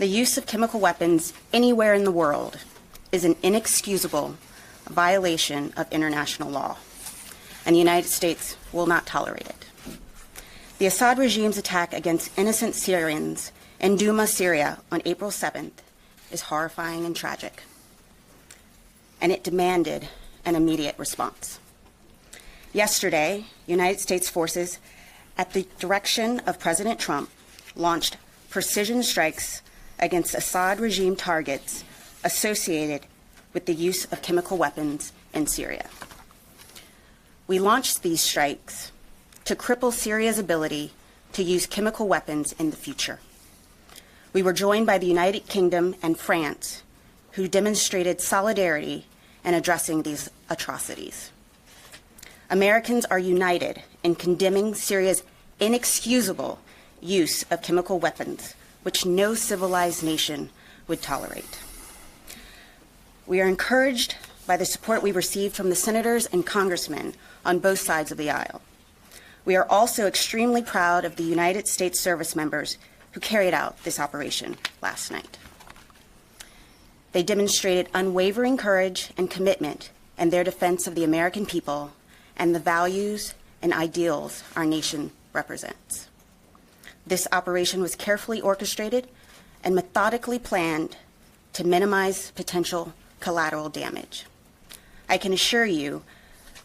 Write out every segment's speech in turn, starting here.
The use of chemical weapons anywhere in the world is an inexcusable violation of international law, and the United States will not tolerate it. The Assad regime's attack against innocent Syrians in Douma, Syria on April 7th is horrifying and tragic, and it demanded an immediate response. Yesterday, United States forces, at the direction of President Trump, launched precision strikes against Assad regime targets associated with the use of chemical weapons in Syria. We launched these strikes to cripple Syria's ability to use chemical weapons in the future. We were joined by the United Kingdom and France, who demonstrated solidarity in addressing these atrocities. Americans are united in condemning Syria's inexcusable use of chemical weapons, which no civilized nation would tolerate. We are encouraged by the support we received from the senators and congressmen on both sides of the aisle. We are also extremely proud of the United States service members who carried out this operation last night. They demonstrated unwavering courage and commitment in their defense of the American people and the values and ideals our nation represents. This operation was carefully orchestrated and methodically planned to minimize potential collateral damage. I can assure you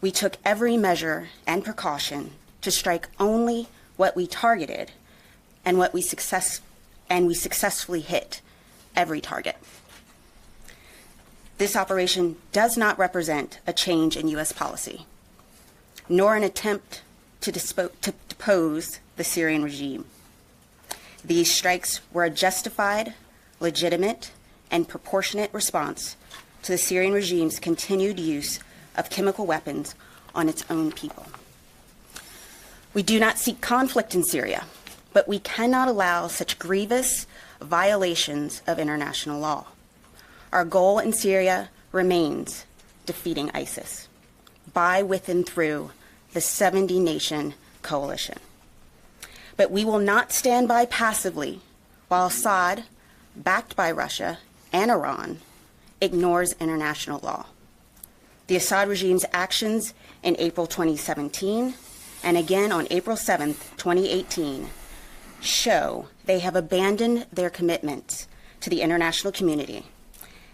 we took every measure and precaution to strike only what we targeted and we successfully hit every target. This operation does not represent a change in U.S. policy, nor an attempt to depose the Syrian regime. These strikes were a justified, legitimate, and proportionate response to the Syrian regime's continued use of chemical weapons on its own people. We do not seek conflict in Syria, but we cannot allow such grievous violations of international law. Our goal in Syria remains defeating ISIS by, with, and through the 70-nation coalition. But we will not stand by passively while Assad, backed by Russia and Iran, ignores international law. The Assad regime's actions in April 2017 and again on April 7, 2018, show they have abandoned their commitments to the international community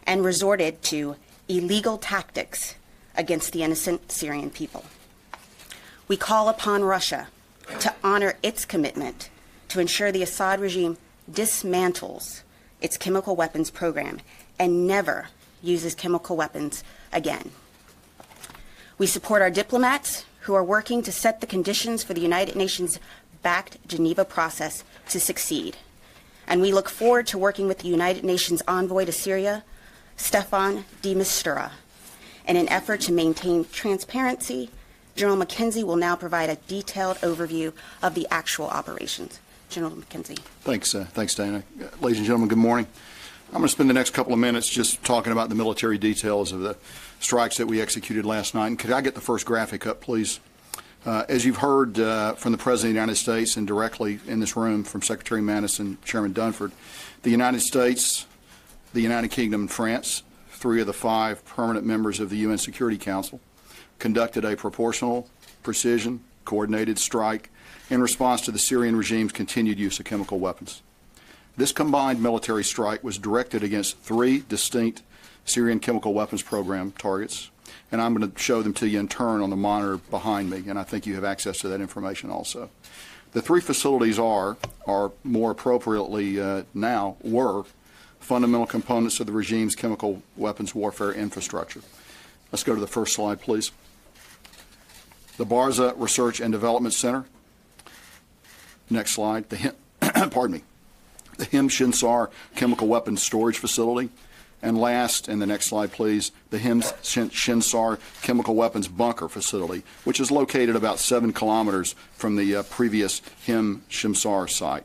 and resorted to illegal tactics against the innocent Syrian people. We call upon Russia to honor its commitment to ensure the Assad regime dismantles its chemical weapons program and never uses chemical weapons again. We support our diplomats who are working to set the conditions for the United Nations-backed Geneva process to succeed. And we look forward to working with the United Nations envoy to Syria, Stefan de Mistura, in an effort to maintain transparency. General Mackenzie will now provide a detailed overview of the actual operations. General Mackenzie. Thanks, Dana. Ladies and gentlemen, good morning. I'm going to spend the next couple of minutes just talking about the military details of the strikes that we executed last night. And could I get the first graphic up, please? As you've heard from the President of the United States and directly in this room from Secretary Mattis and Chairman Dunford, the United States, the United Kingdom, and France, 3 of the 5 permanent members of the UN Security Council, conducted a proportional, precision, coordinated strike in response to the Syrian regime's continued use of chemical weapons. This combined military strike was directed against 3 distinct Syrian chemical weapons program targets, and I'm going to show them to you in turn on the monitor behind me, and I think you have access to that information also. The 3 facilities are more appropriately were fundamental components of the regime's chemical weapons warfare infrastructure. Let's go to the first slide, please. The Barza Research and Development Center. Next slide. Pardon me. The Him Shinsar Chemical Weapons Storage Facility. And last, in the next slide, please, the Him Shinsar Chemical Weapons Bunker Facility, which is located about 7 kilometers from the previous Him Shinsar site.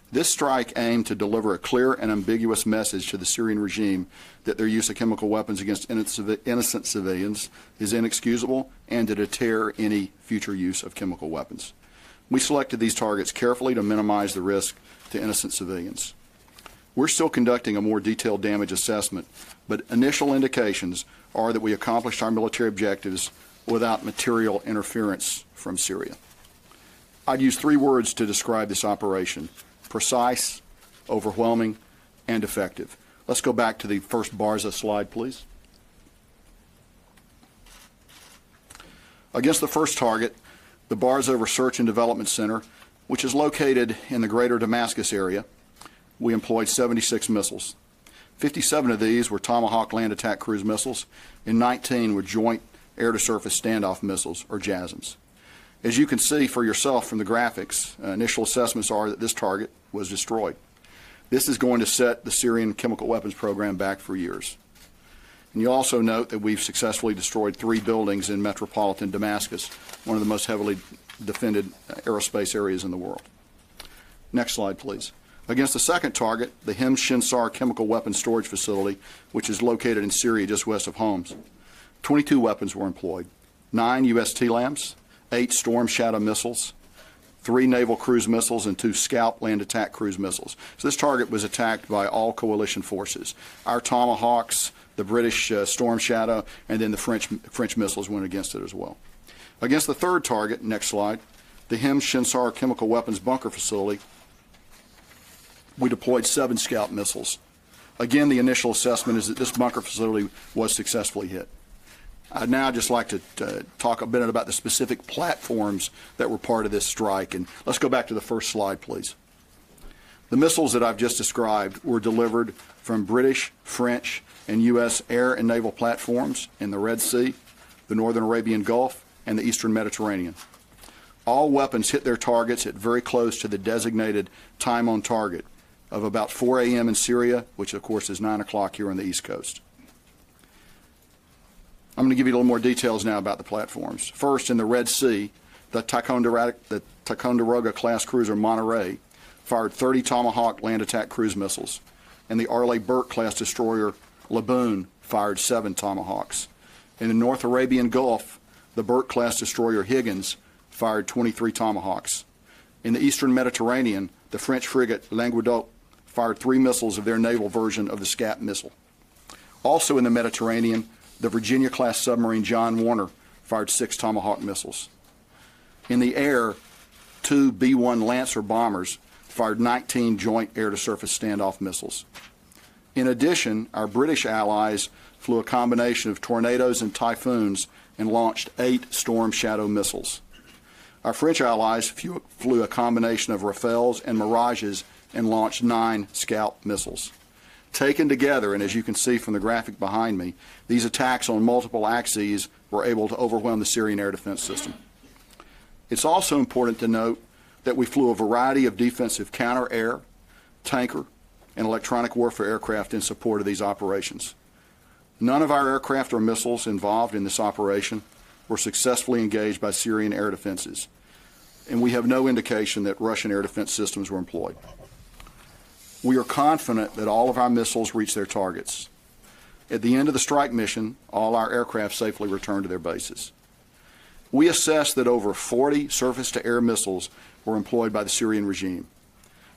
This strike aimed to deliver a clear and ambiguous message to the Syrian regime that their use of chemical weapons against innocent civilians is inexcusable and to deter any future use of chemical weapons. We selected these targets carefully to minimize the risk to innocent civilians. We're still conducting a more detailed damage assessment, but initial indications are that we accomplished our military objectives without material interference from Syria. I'd use 3 words to describe this operation: precise, overwhelming, and effective. Let's go back to the first Barza slide, please. Against the first target, the Barza Research and Development Center, which is located in the greater Damascus area, we employed 76 missiles. 57 of these were Tomahawk land attack cruise missiles, and 19 were Joint Air-to-Surface Standoff Missiles, or JASSMs. As you can see for yourself from the graphics, initial assessments are that this target was destroyed. This is going to set the Syrian chemical weapons program back for years. And you'll also note that we've successfully destroyed 3 buildings in metropolitan Damascus, one of the most heavily defended aerospace areas in the world. Next slide, please. Against the second target, the Hem Shinsar chemical weapons storage facility, which is located in Syria just west of Homs, 22 weapons were employed: 9 U.S. TLAMs, 8 Storm Shadow missiles, 3 naval cruise missiles, and 2 Scalp land attack cruise missiles. So this target was attacked by all coalition forces. Our Tomahawks, the British Storm Shadow, and then the French missiles went against it as well. Against the third target, next slide, the Hem Shinsar chemical weapons bunker facility, we deployed 7 Scalp missiles. Again, the initial assessment is that this bunker facility was successfully hit. I'd now just like to talk a bit about the specific platforms that were part of this strike. And let's go back to the first slide, please. The missiles that I've just described were delivered from British, French, and U.S. air and naval platforms in the Red Sea, the Northern Arabian Gulf, and the Eastern Mediterranean. All weapons hit their targets at very close to the designated time on target of about 4 a.m. in Syria, which of course is 9 o'clock here on the East Coast. I'm going to give you a little more details now about the platforms. First, in the Red Sea, the Ticonderoga class cruiser Monterey fired 30 Tomahawk land attack cruise missiles, and the Arleigh Burke class destroyer Laboon fired 7 Tomahawks. In the North Arabian Gulf, the Burke class destroyer Higgins fired 23 Tomahawks. In the Eastern Mediterranean, the French frigate Languedoc fired 3 missiles of their naval version of the Scap missile. Also in the Mediterranean, the Virginia-class submarine John Warner fired 6 Tomahawk missiles. In the air, 2 B-1 Lancer bombers fired 19 Joint Air-to-Surface Standoff missiles. In addition, our British allies flew a combination of Tornadoes and Typhoons and launched 8 Storm Shadow missiles. Our French allies flew a combination of Rafales and Mirages and launched 9 Scalp missiles. Taken together, and as you can see from the graphic behind me, these attacks on multiple axes were able to overwhelm the Syrian air defense system. It's also important to note that we flew a variety of defensive counter-air, tanker, and electronic warfare aircraft in support of these operations. None of our aircraft or missiles involved in this operation were successfully engaged by Syrian air defenses, and we have no indication that Russian air defense systems were employed. We are confident that all of our missiles reached their targets. At the end of the strike mission, all our aircraft safely returned to their bases. We assessed that over 40 surface-to-air missiles were employed by the Syrian regime.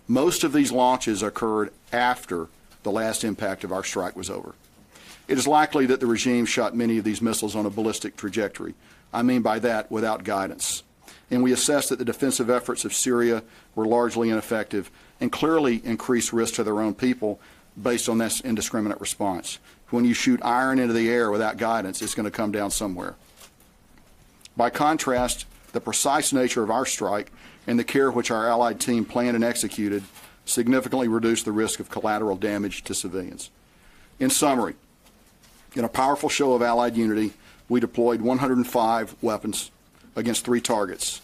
Most of these launches occurred after the last impact of our strike was over. It is likely that the regime shot many of these missiles on a ballistic trajectory. I mean by that, without guidance. And we assessed that the defensive efforts of Syria were largely ineffective and clearly increased risk to their own people based on this indiscriminate response. When you shoot iron into the air without guidance, it's going to come down somewhere. By contrast, the precise nature of our strike and the care which our allied team planned and executed significantly reduced the risk of collateral damage to civilians. In summary, in a powerful show of allied unity, we deployed 105 weapons against 3 targets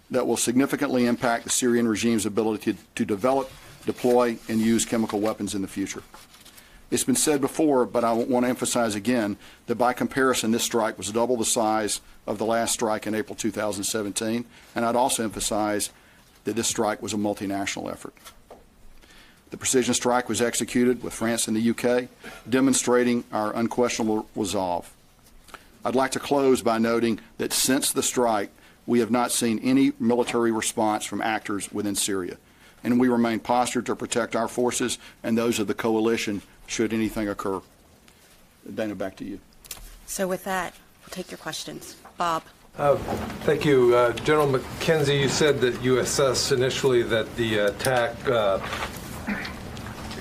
that will significantly impact the Syrian regime's ability to develop, deploy, and use chemical weapons in the future. It's been said before, but I want to emphasize again that by comparison, this strike was double the size of the last strike in April 2017, and I'd also emphasize that this strike was a multinational effort. The precision strike was executed with France and the UK, demonstrating our unquestionable resolve. I'd like to close by noting that since the strike, we have not seen any military response from actors within Syria. and we remain postured to protect our forces and those of the coalition should anything occur. Dana, back to you. So with that, we'll take your questions. Bob. Thank you. General Mackenzie, you said that you assessed initially that the attack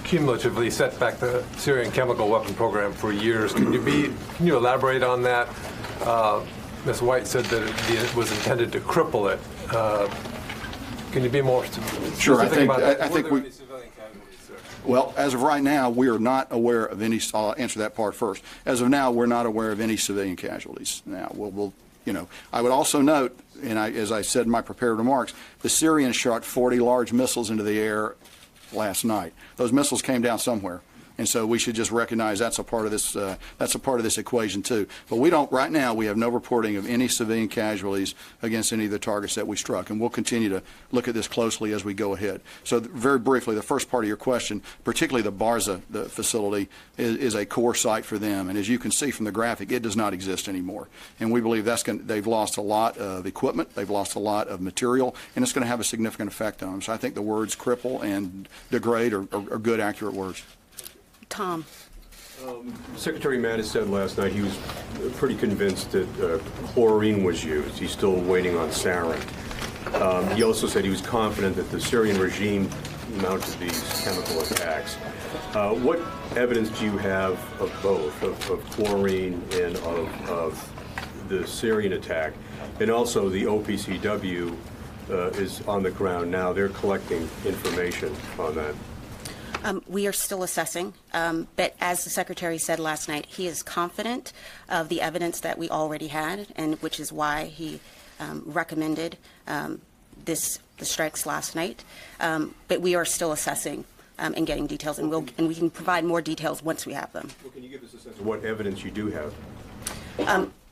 cumulatively set back the Syrian chemical weapon program for years. Can you elaborate on that? Ms. White said that it was intended to cripple it. Can you be more specific? Sure. About that? I think we. Well, as of right now, we are not aware of any. I'll answer that part first. As of now, we're not aware of any civilian casualties. Now, I would also note, and as I said in my prepared remarks, the Syrians shot 40 large missiles into the air last night. Those missiles came down somewhere. And so we should just recognize that's a part of this. That's a part of this equation too. But we don't right now. We have no reporting of any civilian casualties against any of the targets that we struck, and we'll continue to look at this closely as we go ahead. So very briefly, the first part of your question, particularly the Barza facility, is a core site for them. And as you can see from the graphic, it does not exist anymore. And we believe they've lost a lot of equipment, they've lost a lot of material, and it's going to have a significant effect on them. So I think the words cripple and degrade are good, accurate words. Tom. Secretary Mattis said last night he was pretty convinced that chlorine was used. He's still waiting on sarin. He also said he was confident that the Syrian regime mounted these chemical attacks. What evidence do you have of both, of chlorine and of the Syrian attack? And also the OPCW is on the ground now. They're collecting information on that. We are still assessing, but as the Secretary said last night, he is confident of the evidence that we already had, and which is why he recommended the strikes last night. But we are still assessing and getting details, and we can provide more details once we have them. Well, can you give us a sense of what evidence you do have?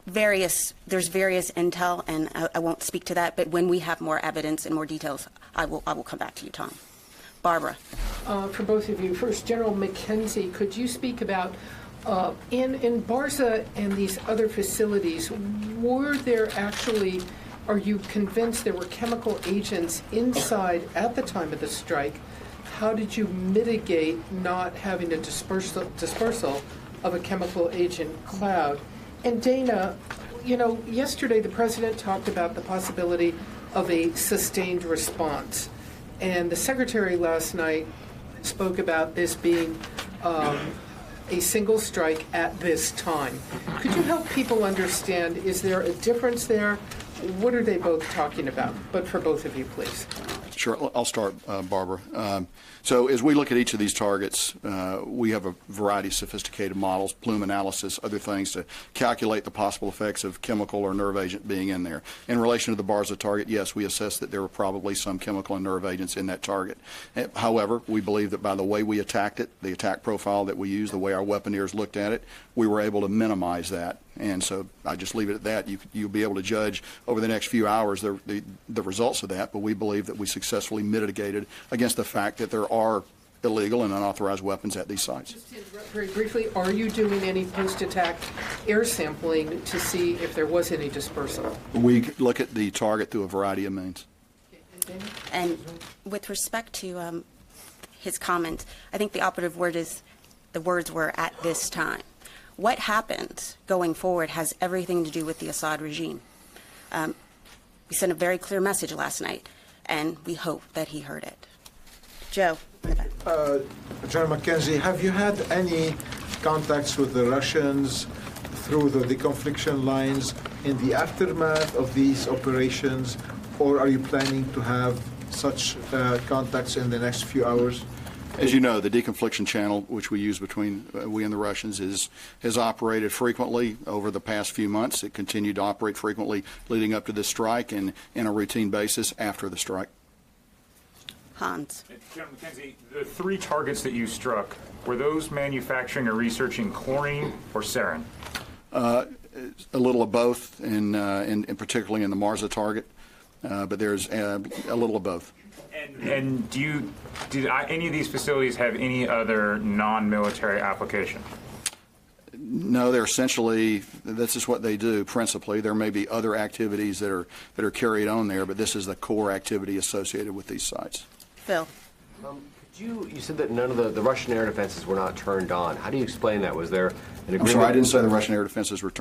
There's various intel, and I won't speak to that. But when we have more evidence and more details, I will come back to you, Tom. Barbara. For both of you, first, General Mackenzie, could you speak about in Barza and these other facilities, are you convinced there were chemical agents inside at the time of the strike? How did you mitigate not having a dispersal of a chemical agent cloud? And Dana, yesterday the President talked about the possibility of a sustained response. And the Secretary last night spoke about this being a single strike at this time. Could you help people understand, is there a difference there? What are they both talking about? But for both of you, please. Sure. I'll start, Barbara. So as we look at each of these targets, we have a variety of sophisticated models, plume analysis, other things to calculate the possible effects of chemical or nerve agent being in there. In relation to the Barza target, yes, we assessed that there were probably some chemical and nerve agents in that target. However, we believe that by the way we attacked it, the attack profile that we used, the way our weaponeers looked at it, we were able to minimize that. And so I just leave it at that. You'll be able to judge over the next few hours the results of that, but we believe that we successfully mitigated against the fact that there are illegal and unauthorized weapons at these sites. Just to interrupt very briefly, are you doing any post-attack air sampling to see if there was any dispersal? We look at the target through a variety of means. And with respect to his comment, I think the operative word is, the words were "at this time." What happens going forward has everything to do with the Assad regime. We sent a very clear message last night, and we hope that he heard it. Joe. General Mackenzie, have you had any contacts with the Russians through the deconfliction lines in the aftermath of these operations, or are you planning to have such contacts in the next few hours? As you know, the deconfliction channel, which we use between we and the Russians, has operated frequently over the past few months. It continued to operate frequently leading up to this strike and in a routine basis after the strike. Hans. General Mackenzie, the 3 targets that you struck, were those manufacturing or researching chlorine or sarin? A little of both, and particularly in the Marza target, but there's a little of both. And did any of these facilities have any other non-military application? No, they're essentially, this is what they do principally. There may be other activities that are carried on there, but this is the core activity associated with these sites. Phil. You said that none of the Russian air defenses were not turned on. How do you explain that? Was there an agreement? I'm sorry, I didn't say the Russian air defenses were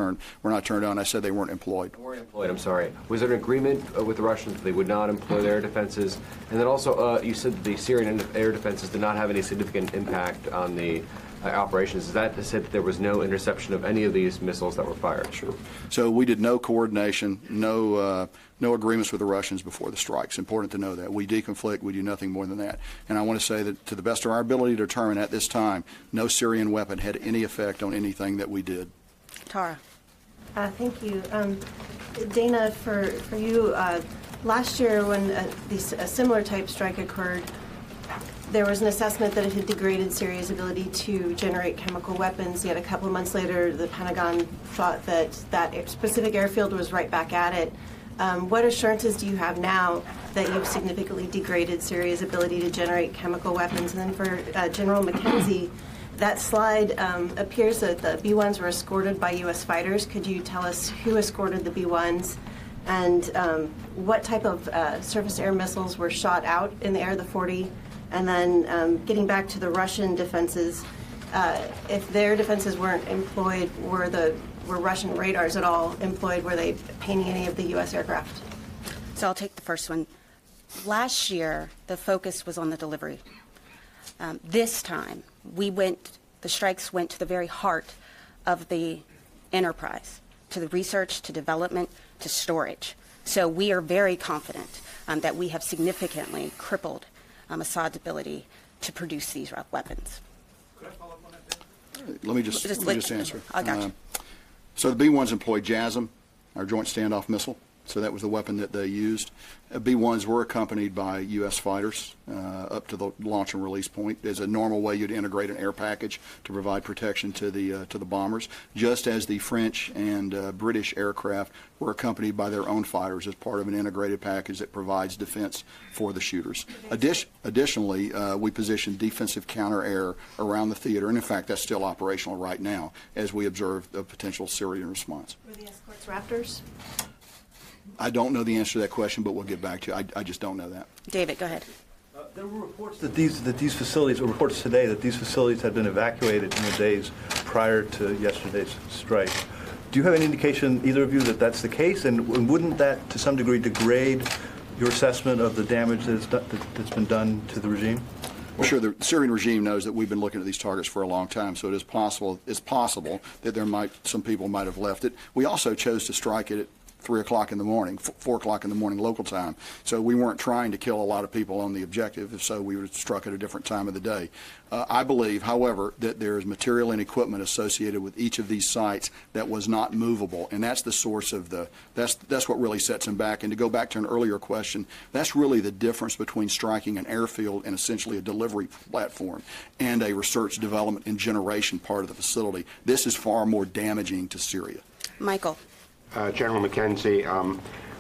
not turned on. I said they weren't employed. They weren't employed, I'm sorry. Was there an agreement with the Russians that they would not employ their air defenses? And then also, you said that the Syrian air defenses did not have any significant impact on the operations. Is that to say that there was no interception of any of these missiles that were fired? Sure. So we did no coordination, no agreements with the Russians before the strikes. Important to know that. We deconflict. We do nothing more than that. And I want to say that to the best of our ability to determine at this time, no Syrian weapon had any effect on anything that we did. Tara. Thank you. Dana, for you, last year when a similar type strike occurred, there was an assessment that it had degraded Syria's ability to generate chemical weapons, yet a couple of months later the Pentagon thought that that specific airfield was right back at it. What assurances do you have now that you've significantly degraded Syria's ability to generate chemical weapons? And then for General Mackenzie, that slide appears that the B-1s were escorted by U.S. fighters. Could you tell us who escorted the B-1s and what type of surface-air missiles were shot out in the air, the 40? And then getting back to the Russian defenses, if their defenses weren't employed, were Russian radars at all employed? Were they painting any of the U.S. aircraft? So I'll take the first one. Last year, the focus was on the delivery. This time, the strikes went to the very heart of the enterprise, to the research, to development, to storage. So we are very confident that we have significantly crippled Assad's ability to produce these weapons. Could I follow up on that? Let me just answer. I got you. So the B-1s employed JASSM, our Joint Standoff Missile. So that was the weapon that they used. B-1s were accompanied by U.S. fighters up to the launch and release point. As a normal way, you'd integrate an air package to provide protection to the bombers, just as the French and British aircraft were accompanied by their own fighters as part of an integrated package that provides defense for the shooters. Additionally, we positioned defensive counter-air around the theater, and in fact, that's still operational right now as we observe a potential Syrian response. Were the escorts Raptors? I don't know the answer to that question, but we'll get back to you. I just don't know that. David, go ahead. There were reports that these facilities, or reports today, that these facilities had been evacuated in the days prior to yesterday's strike. Do you have any indication, either of you, that that's the case? And wouldn't that, to some degree, degrade your assessment of the damage that's been done to the regime? Well, sure. The Syrian regime knows that we've been looking at these targets for a long time, so it is possible. It's possible that some people might have left it. We also chose to strike it at 3 o'clock in the morning, 4 o'clock in the morning local time. So we weren't trying to kill a lot of people on the objective, if so we would have struck at a different time of the day. I believe, however, that there is material and equipment associated with each of these sites that was not movable, and that's the source of that's what really sets them back. And to go back to an earlier question, that's really the difference between striking an airfield and essentially a delivery platform and a research, development, and generation part of the facility. This is far more damaging to Syria. Michael. General Mackenzie,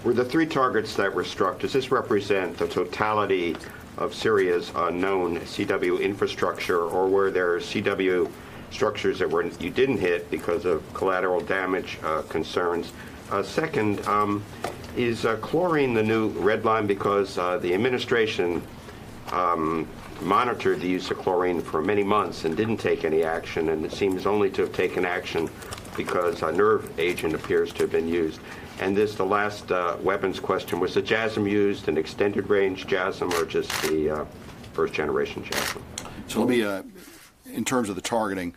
were the 3 targets that were struck, does this represent the totality of Syria's known CW infrastructure, or were there CW structures that you didn't hit because of collateral damage concerns? Second, is chlorine the new red line? Because the administration monitored the use of chlorine for many months and didn't take any action, and it seems only to have taken action because a nerve agent appears to have been used. And the last weapons question, was the JASSM used, an extended range JASSM, or just the first generation JASSM? So let me, in terms of the targeting,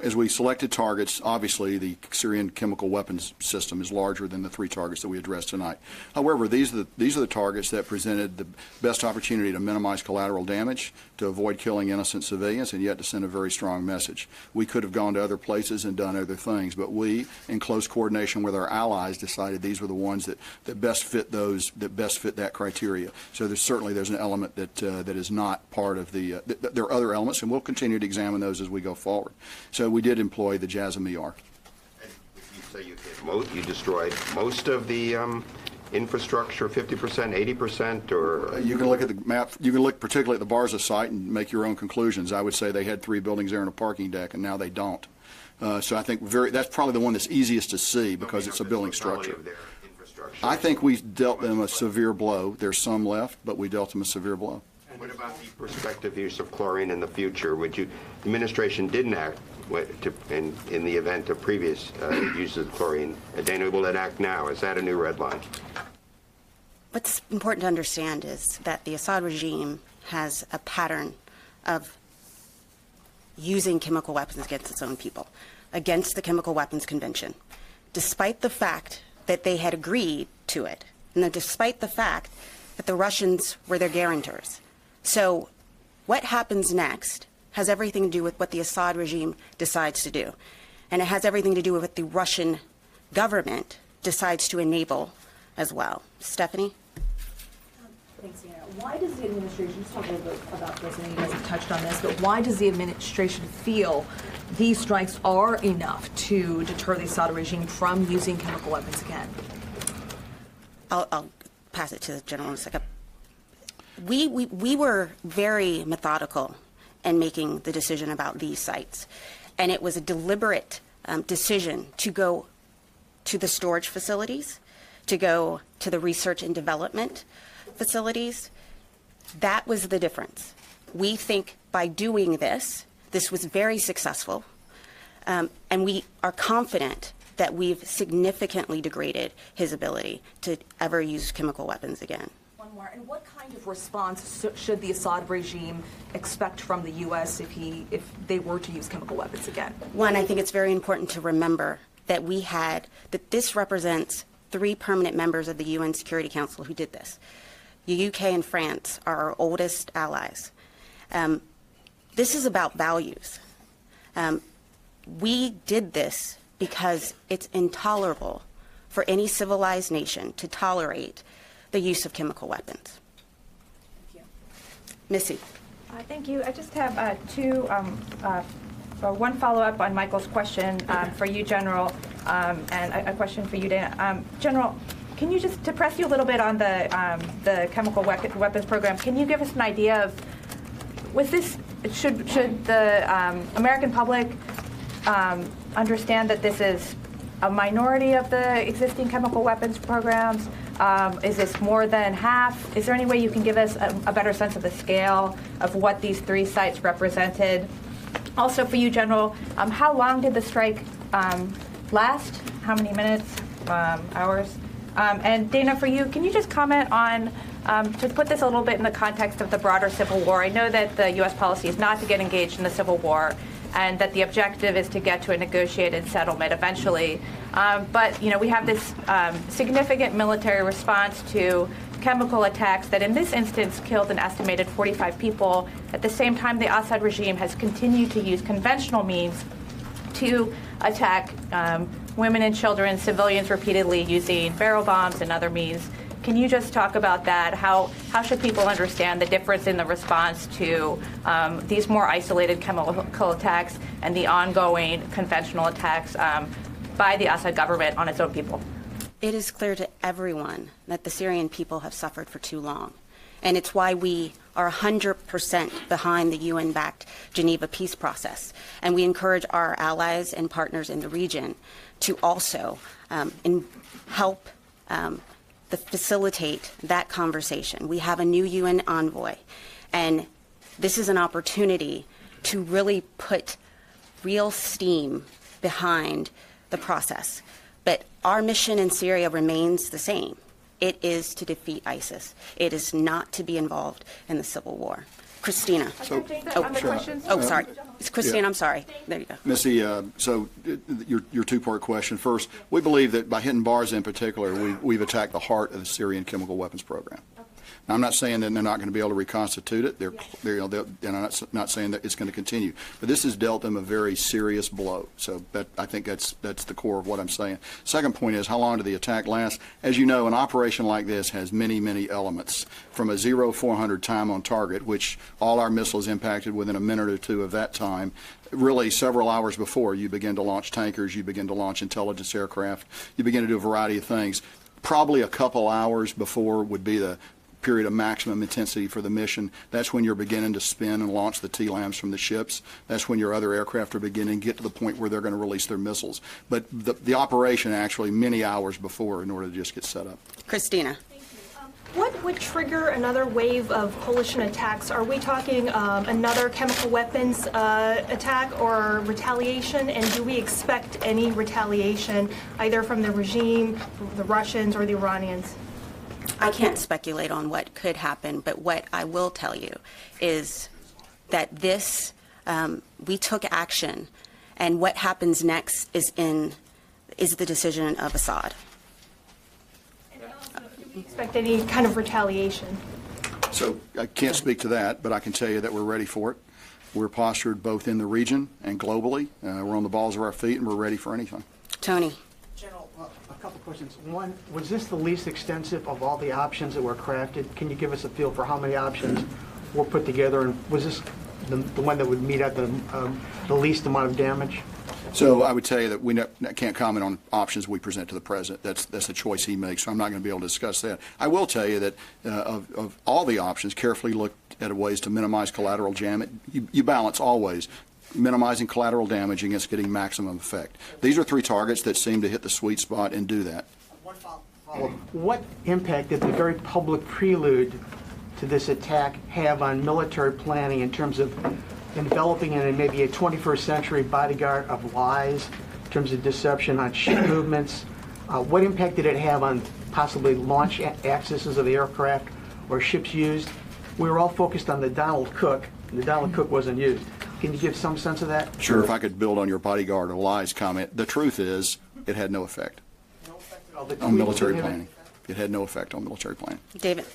as we selected targets, obviously the Syrian chemical weapons system is larger than the 3 targets that we addressed tonight. However, these are the targets that presented the best opportunity to minimize collateral damage, to avoid killing innocent civilians, and yet to send a very strong message. We could have gone to other places and done other things, but we, in close coordination with our allies, decided these were the ones that best fit that criteria. So there's an element that is not part of the. There are other elements, and we'll continue to examine those as we go forward. So we did employ the JASSM ER. And you say you destroyed most of the infrastructure, 50%, 80%, or? You can look at the map. You can look particularly at the Barza site and make your own conclusions. I would say they had 3 buildings there and a parking deck, and now they don't. So I think that's probably the one that's easiest to see because it's a building structure. I think we dealt them a severe blow. There's some left, but we dealt them a severe blow. And What about the prospective use of chlorine in the future? The administration didn't act in the event of previous uses of chlorine. Dana, will it act now? Is that a new red line? What's important to understand is that the Assad regime has a pattern of using chemical weapons against its own people, against the Chemical Weapons Convention, despite the fact that they had agreed to it, and despite the fact that the Russians were their guarantors. So what happens next has everything to do with what the Assad regime decides to do. And it has everything to do with what the Russian government decides to enable as well. Stephanie? Thanks, Dana. Why does the administration, just talk a little bit about this, and you guys have touched on this, but why does the administration feel these strikes are enough to deter the Assad regime from using chemical weapons again? I'll pass it to the general in a second. We were very methodical in making the decision about these sites, and it was a deliberate decision to go to the storage facilities, to go to the research and development facilities. That was the difference. We think by doing this was very successful, and we are confident that we've significantly degraded his ability to ever use chemical weapons again. One more. And what kind of response should the Assad regime expect from the U.S. if they were to use chemical weapons again? One, I think it's very important to remember that this represents 3 permanent members of the UN Security Council who did this. The UK and France are our oldest allies. This is about values. We did this because it's intolerable for any civilized nation to tolerate the use of chemical weapons. Thank you. Missy. Thank you. I just have one follow-up on Michael's question for you, General, and a question for you, Dana. General, can you just, to press you a little bit on the chemical weapons program, can you give us an idea of, should the American public understand that this is a minority of the existing chemical weapons programs? Is this more than half? Is there any way you can give us a better sense of the scale of what these 3 sites represented? Also for you, General, how long did the strike last? How many minutes, hours? And Dana, for you, can you just comment on, to put this a little bit in the context of the broader Civil War? I know that the U.S. policy is not to get engaged in the Civil War, and that the objective is to get to a negotiated settlement eventually. But we have this significant military response to chemical attacks that in this instance killed an estimated 45 people. At the same time, the Assad regime has continued to use conventional means to attack women and children, civilians, repeatedly using barrel bombs and other means. Can you just talk about that? How should people understand the difference in the response to these more isolated chemical attacks and the ongoing conventional attacks by the Assad government on its own people? It is clear to everyone that the Syrian people have suffered for too long. And it's why we are 100% behind the UN-backed Geneva peace process. And we encourage our allies and partners in the region to also help facilitate that conversation. We have a new UN envoy, and this is an opportunity to really put real steam behind the process. But our mission in Syria remains the same. It is to defeat ISIS. It is not to be involved in the civil war. Christina. Sorry. It's Christina, yeah. I'm sorry. There you go. Missy, so your 2-part question. First, we believe that by hitting bars in particular, we've attacked the heart of the Syrian chemical weapons program. Now, I'm not saying that they're not going to be able to reconstitute it. And I'm not saying that it's going to continue. But this has dealt them a very serious blow. So I think that's the core of what I'm saying. Second point is, how long did the attack last? As you know, an operation like this has many, many elements. From a 0-400 time on target, which all our missiles impacted within a minute or 2 of that time, really several hours before you begin to launch tankers, you begin to launch intelligence aircraft, you begin to do a variety of things. Probably a couple hours before would be the period of maximum intensity for the mission. That's when you're beginning to spin and launch the TLAMs from the ships. That's when your other aircraft are beginning to get to the point where they're going to release their missiles. But the operation actually many hours before in order to just get set up. Christina. What what would trigger another wave of coalition attacks? Are we talking another chemical weapons attack or retaliation? And do we expect any retaliation either from the regime, the Russians, or the Iranians? I can't speculate on what could happen, but what I will tell you is that this, we took action, and what happens next is the decision of Assad. Do we expect any kind of retaliation? So I can't speak to that, but I can tell you that we're ready for it. We're postured both in the region and globally. We're on the balls of our feet, and we're ready for anything. Tony. General, a couple questions. One, was this the least extensive of all the options that were crafted? Can you give us a feel for how many options were put together, and was this the one that would meet at the least amount of damage? So I would tell you that we can't comment on options we present to the president. That's a choice he makes, so I'm not going to be able to discuss that. I will tell you that of all the options, carefully looked at ways to minimize collateral damage. You balance always minimizing collateral damage against getting maximum effect. These are three targets that seem to hit the sweet spot and do that. What impact did the very public prelude to this attack have on military planning in terms of enveloping it in maybe a 21st century bodyguard of lies, in terms of deception on ship movements? What impact did it have on possibly launch accesses of the aircraft or ships used? We were all focused on the Donald Cook, and the Donald Cook wasn't used. Can you give some sense of that? Sure, if I could build on your bodyguard of lies comment. The truth is, it had no effect on military planning. It had no effect on military planning. David.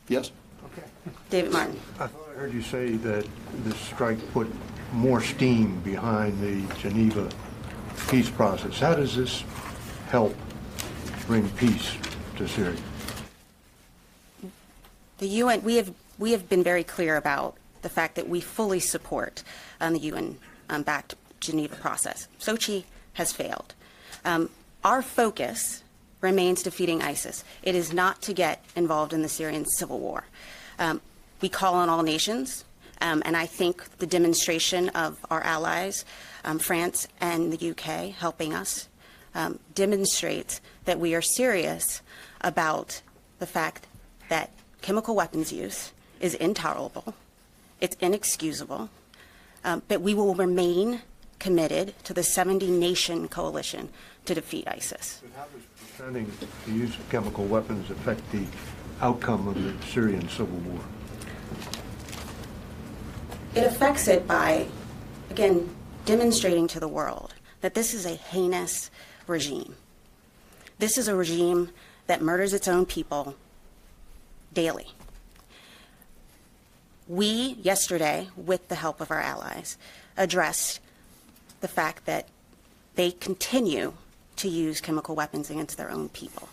Yes? Okay. David Martin. I thought I heard you say that this strike put more steam behind the Geneva peace process. How does this help bring peace to Syria? The UN, we have been very clear about the fact that we fully support the UN-backed Geneva process. Sochi has failed. Our focus remains defeating ISIS. It is not to get involved in the Syrian civil war. We call on all nations, and I think the demonstration of our allies, France and the UK, helping us, demonstrates that we are serious about the fact that chemical weapons use is intolerable, it's inexcusable, but we will remain committed to the 70-nation coalition to defeat ISIS. But how does preventing the use of chemical weapons affect the outcome of the Syrian civil war? It affects it by, again, demonstrating to the world that this is a heinous regime. This is a regime that murders its own people daily. We, yesterday, with the help of our allies, addressed the fact that they continue to use chemical weapons against their own people.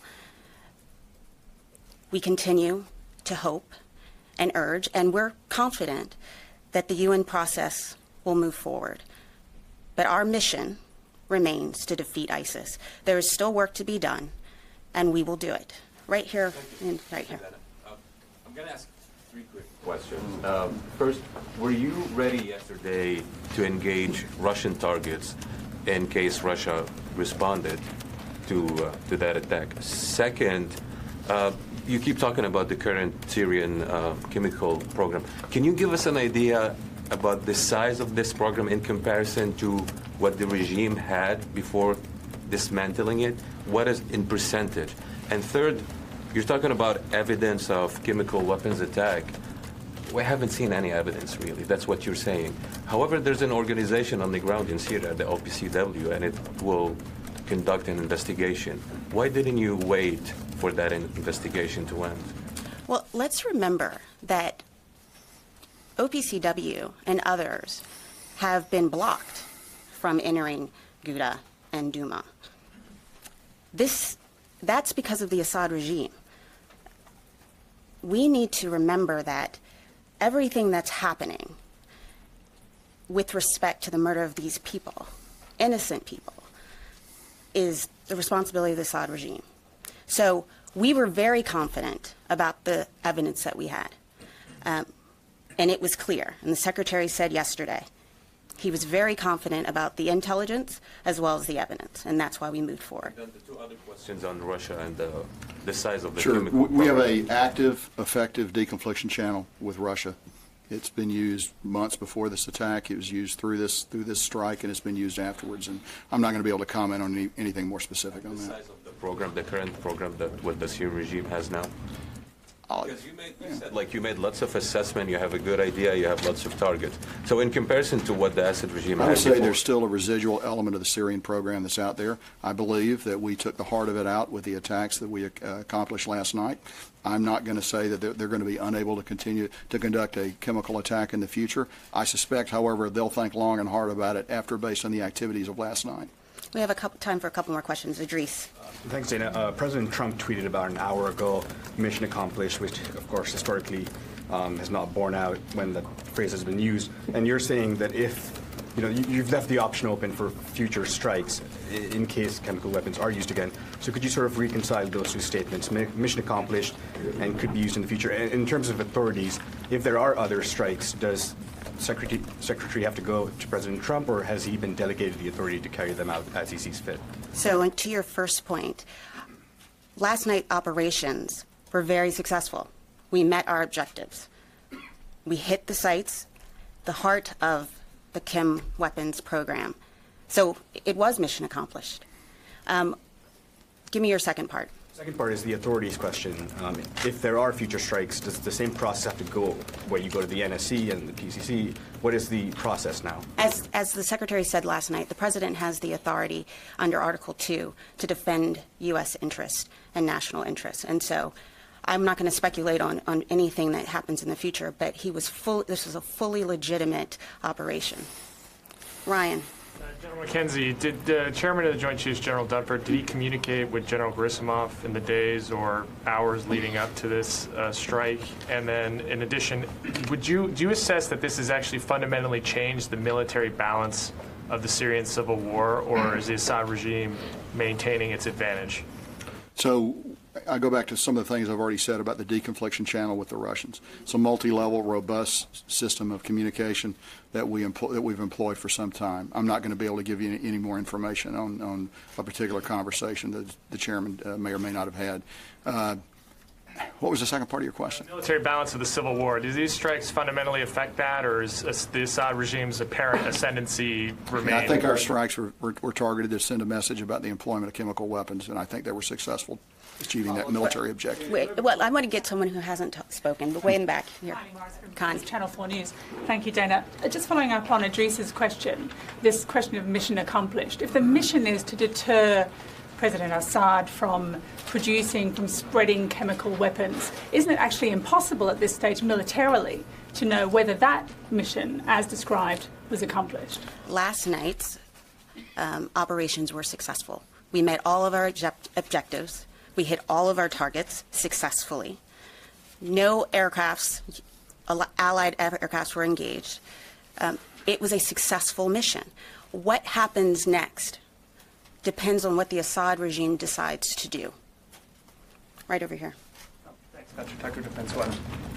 We continue to hope and urge, and we're confident that the UN process will move forward. But our mission remains to defeat ISIS. There is still work to be done, and we will do it. Right here, and right here. I'm going to ask three quick questions. First, were you ready yesterday to engage Russian targets in case Russia responded to that attack? Second, you keep talking about the current Syrian chemical program. Can you give us an idea about the size of this program in comparison to what the regime had before dismantling it? What is in percentage? And third, you're talking about evidence of chemical weapons attack. We haven't seen any evidence, really. That's what you're saying. However, there's an organization on the ground in Syria, the OPCW, and it will conduct an investigation. Why didn't you wait for that investigation to end? Well, let's remember that OPCW and others have been blocked from entering Ghouta and Douma. That's because of the Assad regime. We need to remember that everything that's happening with respect to the murder of these people, innocent people, is the responsibility of the Assad regime. So we were very confident about the evidence that we had. And it was clear. And the Secretary said yesterday, He was very confident about the intelligence as well as the evidence, and that's why we moved forward. The two other questions on Russia and the size of the Sure. chemical We have program. an active, effective deconfliction channel with Russia. It's been used months before this attack. It was used through this strike, and it's been used afterwards. And I'm not going to be able to comment on anything more specific on The that. size of the program, the current program that what the Syrian regime has now? Because you made lots of assessment, you have a good idea, you have lots of targets. So in comparison to what the Assad regime I would had say before, there's still a residual element of the Syrian program that's out there. I believe that we took the heart of it out with the attacks that we accomplished last night. I'm not going to say that they're going to be unable to continue to conduct a chemical attack in the future. I suspect, however, they'll think long and hard about it based on the activities of last night. We have time for a couple more questions. Idris. Thanks, Dana. President Trump tweeted about an hour ago, mission accomplished, which, of course, historically has not borne out when the phrase has been used. And you're saying that if, you've left the option open for future strikes in case chemical weapons are used again. So could you sort of reconcile those two statements, mission accomplished and could be used in the future? And in terms of authorities, if there are other strikes, does Secretary have to go to President Trump, or has he been delegated the authority to carry them out as he sees fit? So to your first point, last night operations were very successful. We met our objectives. We hit the sites, the heart of the chem weapons program. So it was mission accomplished. Give me your second part. Second part is the authorities question. If there are future strikes, does the same process have to go where you go to the NSC and the PCC? What is the process now? As the Secretary said last night, the President has the authority under Article 2 to defend U.S. interest and national interest. And so I'm not going to speculate on anything that happens in the future, but this was a fully legitimate operation. Ryan. General Mackenzie, did the chairman of the Joint Chiefs, General Dunford, did he communicate with General Gerasimov in the days or hours leading up to this strike? And then, in addition, do you assess that this has actually fundamentally changed the military balance of the Syrian civil war, or is the Assad regime maintaining its advantage? So I go back to some of the things I've already said about the deconfliction channel with the Russians. It's a multi-level, robust system of communication that we've employed for some time. I'm not going to be able to give you any more information on a particular conversation that the chairman may or may not have had. What was the second part of your question? Military balance of the civil war. Do these strikes fundamentally affect that, or is the Assad regime's apparent ascendancy remain? I think our strikes were targeted to send a message about the employment of chemical weapons, and I think they were successful achieving that military objective. Well, I want to get someone who hasn't spoken, but way in the back here. Connie. Channel 4 News. Thank you, Dana. Just following up on Idris's question, this question of mission accomplished. If the mission is to deter President Assad from spreading chemical weapons, isn't it actually impossible at this stage militarily to know whether that mission, as described, was accomplished? Last night's operations were successful. We met all of our objectives. We hit all of our targets successfully. No aircrafts, allied aircrafts were engaged. It was a successful mission. What happens next depends on what the Assad regime decides to do. Right over here. Thanks, Patrick Tucker, Defense One.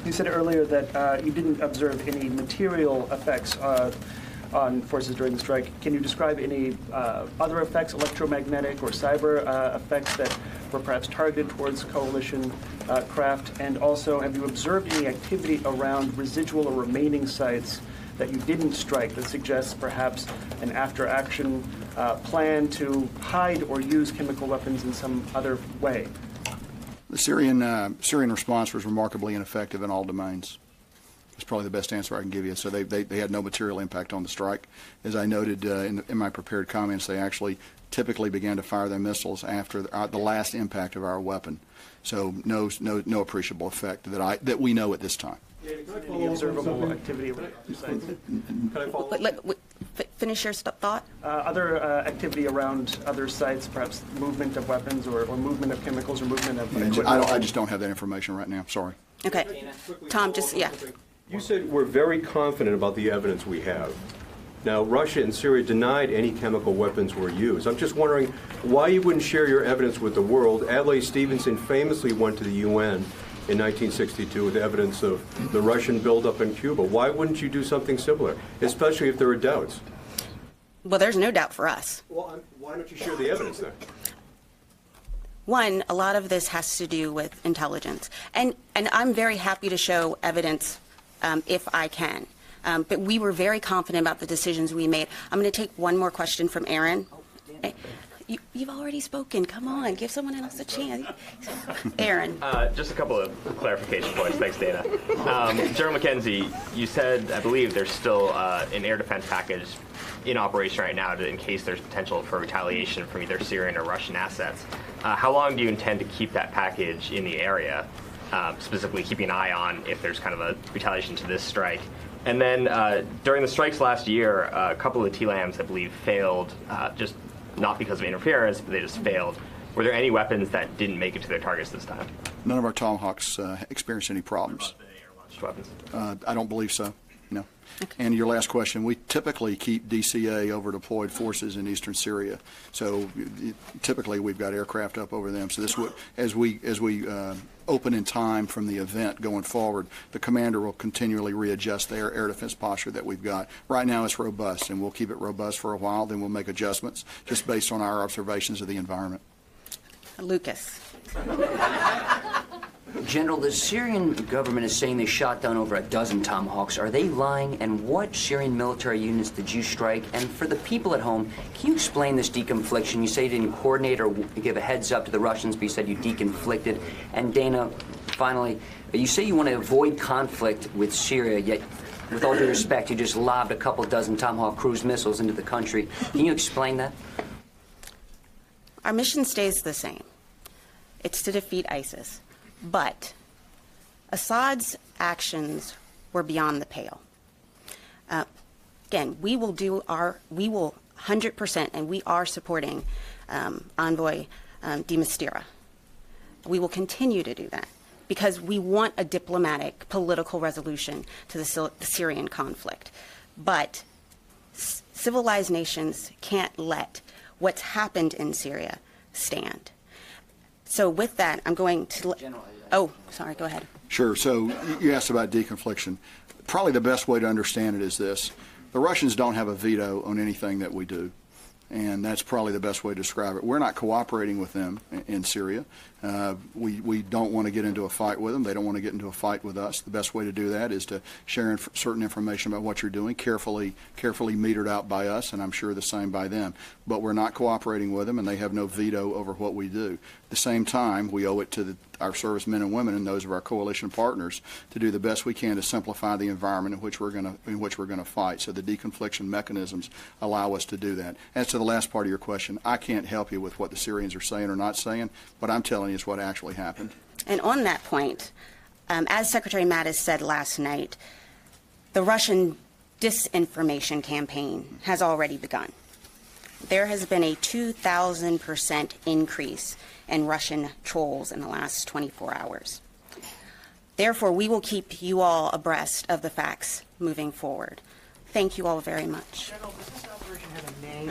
You said earlier that you didn't observe any material effects on forces during the strike. Can you describe any other effects, electromagnetic or cyber effects that were perhaps targeted towards coalition craft? And also, have you observed any activity around residual or remaining sites that you didn't strike that suggests perhaps an after-action plan to hide or use chemical weapons in some other way? The Syrian response was remarkably ineffective in all domains. That's probably the best answer I can give you. So they had no material impact on the strike. As I noted in my prepared comments, they actually typically began to fire their missiles after the last impact of our weapon. So no appreciable effect that we know at this time. Any observable activity around sites? Finish your thought. Other activity around other sites, perhaps movement of weapons or movement of chemicals or movement of equipment? I just don't have that information right now. Sorry. Okay. Tom, yeah. You said we're very confident about the evidence we have. Now, Russia and Syria denied any chemical weapons were used. I'm just wondering why you wouldn't share your evidence with the world. Adlai Stevenson famously went to the UN in 1962 with evidence of the Russian buildup in Cuba. Why wouldn't you do something similar, especially if there are doubts? Well, there's no doubt for us. Well, why don't you share the evidence then? One, a lot of this has to do with intelligence. And I'm very happy to show evidence if I can. But we were very confident about the decisions we made. I'm going to take one more question from Aaron. You've already spoken. Come on, give someone else a chance. Aaron. Just a couple of clarification points. Thanks, Dana. General Mackenzie, you said, I believe, there's still an air defense package in operation right now in case there's potential for retaliation from either Syrian or Russian assets. How long do you intend to keep that package in the area, specifically keeping an eye on if there's kind of a retaliation to this strike? And then during the strikes last year, a couple of the TLAMs, I believe, failed, just not because of interference, but they just failed. Were there any weapons that didn't make it to their targets this time? None of our Tomahawks experienced any problems. Weapons? I don't believe so, no. And your last question, we typically keep DCA over deployed forces in eastern Syria. So typically we've got aircraft up over them. So this would, as we open in time from the event going forward, the commander will continually readjust the air defense posture that we've got. Right now it's robust, and we'll keep it robust for a while, then we'll make adjustments just based on our observations of the environment. Lucas. General, the Syrian government is saying they shot down over a dozen Tomahawks. Are they lying? And what Syrian military units did you strike? And for the people at home, can you explain this deconfliction? You say you didn't coordinate or give a heads up to the Russians, but you said you deconflicted. And Dana, finally, you say you want to avoid conflict with Syria, yet with all due respect, you just lobbed a couple dozen Tomahawk cruise missiles into the country. Can you explain that? Our mission stays the same. It's to defeat ISIS. But Assad's actions were beyond the pale. Again, we will 100%, and we are supporting Envoy de Mistura. We will continue to do that because we want a diplomatic, political resolution to the Syrian conflict. But civilized nations can't let what's happened in Syria stand. So with that, I'm going to... Oh, sorry, go ahead. Sure. So you asked about deconfliction. Probably the best way to understand it is this. The Russians don't have a veto on anything that we do, and that's probably the best way to describe it. We're not cooperating with them in Syria. We don't want to get into a fight with them. They don't want to get into a fight with us. The best way to do that is to share certain information about what you're doing, carefully metered out by us, and I'm sure the same by them. But we're not cooperating with them, and they have no veto over what we do. At the same time, we owe it to our servicemen and women and those of our coalition partners to do the best we can to simplify the environment in which we're going to fight. So the deconfliction mechanisms allow us to do that. As to the last part of your question, I can't help you with what the Syrians are saying or not saying, but I'm telling you it's what actually happened. And on that point, as Secretary Mattis said last night, the Russian disinformation campaign has already begun. There has been a 2,000% increase in Russian trolls in the last 24 hours. Therefore, we will keep you all abreast of the facts moving forward. Thank you all very much. General, does this operation have a name?